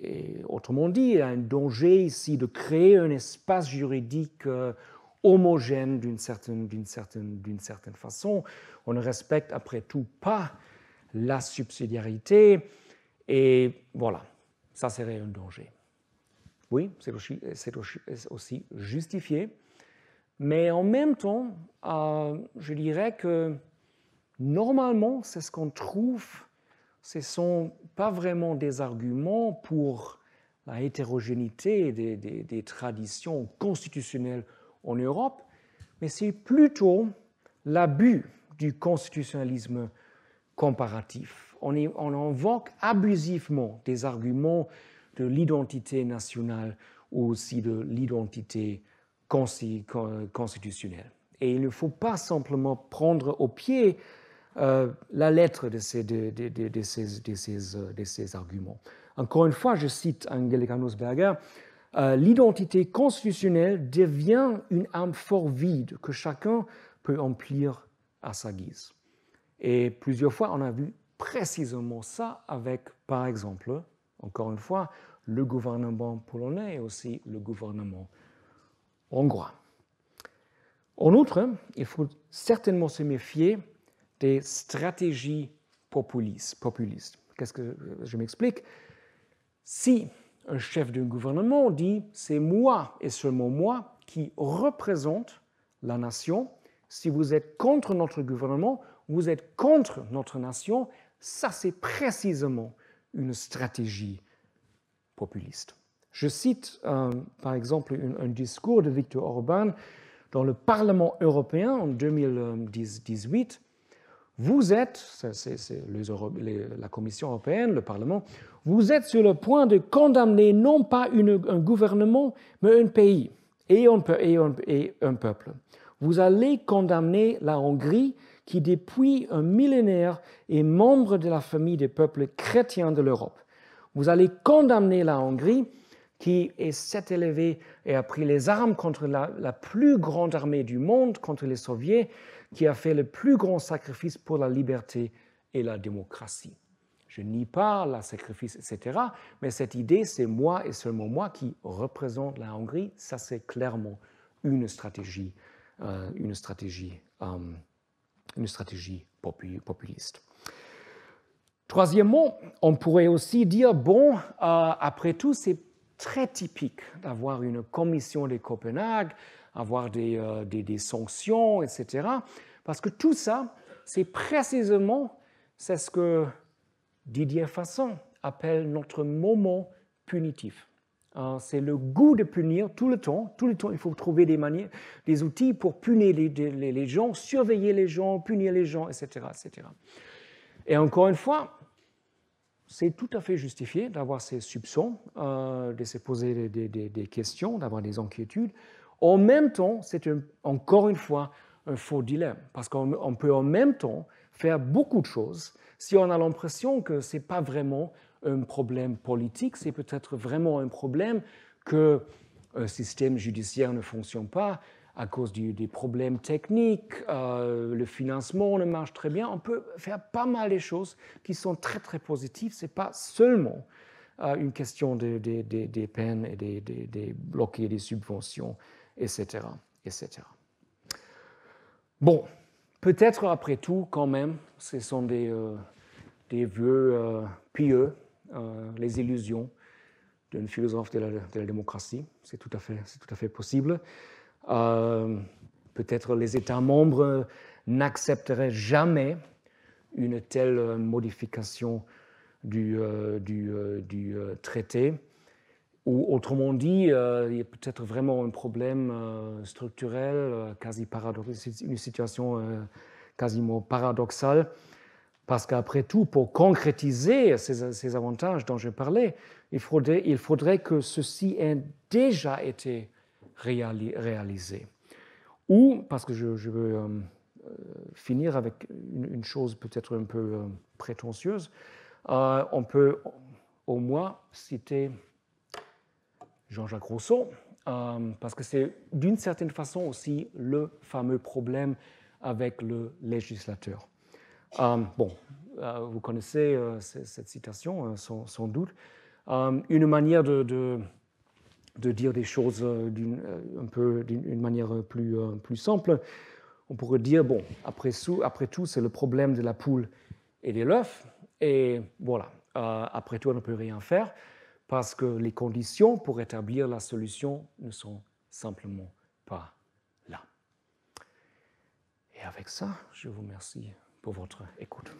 Speaker 1: Et autrement dit, il y a un danger ici de créer un espace juridique homogène d'une certaine façon. On ne respecte après tout pas la subsidiarité et voilà, ça serait un danger. Oui, c'est aussi justifié, mais en même temps, je dirais que normalement, c'est ce qu'on trouve, ce ne sont pas vraiment des arguments pour la hétérogénéité des traditions constitutionnelles en Europe, mais c'est plutôt l'abus du constitutionnalisme comparatif. On invoque abusivement des arguments de l'identité nationale ou aussi de l'identité constitutionnelle. Et il ne faut pas simplement prendre au pied la lettre de ces arguments. Encore une fois, je cite Angelika Nussberger, l'identité constitutionnelle devient une âme fort vide que chacun peut remplir à sa guise. Et plusieurs fois, on a vu précisément ça avec, par exemple, encore une fois, le gouvernement polonais et aussi le gouvernement hongrois. En outre, il faut certainement se méfier des stratégies populistes. Qu'est-ce que je m'explique? Si un chef d'un gouvernement dit « c'est moi et seulement moi qui représente la nation », si vous êtes contre notre gouvernement, vous êtes contre notre nation, Ça, c'est précisément une stratégie populiste. Je cite par exemple un discours de Viktor Orban dans le Parlement européen en 2018. Vous êtes, c'est la Commission européenne, le Parlement, vous êtes sur le point de condamner non pas un gouvernement, mais un pays et un peuple. Vous allez condamner la Hongrie qui, depuis un millénaire, est membre de la famille des peuples chrétiens de l'Europe. Vous allez condamner la Hongrie qui s'est élevée et a pris les armes contre la plus grande armée du monde, contre les soviets, qui a fait le plus grand sacrifice pour la liberté et la démocratie. Je nie pas le sacrifice, etc., mais cette idée, c'est moi et seulement moi qui représente la Hongrie. Ça, c'est clairement une stratégie populiste. Troisièmement, on pourrait aussi dire, bon, après tout, c'est très typique d'avoir une commission de Copenhague, avoir des sanctions, etc. Parce que tout ça, c'est précisément ce que Didier Fasson appelle notre moment punitif. C'est le goût de punir tout le temps, il faut trouver des outils pour punir les gens, surveiller les gens, punir les gens, etc., etc. Et encore une fois, c'est tout à fait justifié d'avoir ces soupçons, de se poser des questions, d'avoir des inquiétudes. En même temps, c'est encore une fois un faux dilemme, parce qu'on peut en même temps faire beaucoup de choses si on a l'impression que ce n'est pas vraiment un problème politique, c'est peut-être vraiment un problème que un système judiciaire ne fonctionne pas à cause des problèmes techniques, le financement ne marche très bien. On peut faire pas mal de choses qui sont très, très positives. Ce n'est pas seulement une question des peines et des bloquer des subventions, etc., etc. Bon, peut-être après tout, quand même, ce sont des vœux pieux, les illusions d'un philosophe de la démocratie. C'est tout à fait possible. Peut-être les États membres n'accepteraient jamais une telle modification du traité. Ou autrement dit, il y a peut-être vraiment un problème structurel, quasi paradoxal, une situation quasiment paradoxale, parce qu'après tout, pour concrétiser ces avantages dont je parlais, il faudrait que ceci ait déjà été réalisé. Ou, parce que je veux finir avec une chose peut-être un peu prétentieuse, on peut au moins citer Jean-Jacques Rousseau, parce que c'est d'une certaine façon aussi le fameux problème avec le législateur. Vous connaissez cette citation sans doute. Une manière de dire des choses d'une manière plus simple, on pourrait dire, bon, après tout, c'est le problème de la poule et de l'œuf, et voilà, après tout, on ne peut rien faire, parce que les conditions pour établir la solution ne sont simplement pas là. Et avec ça, je vous remercie pour votre écoute.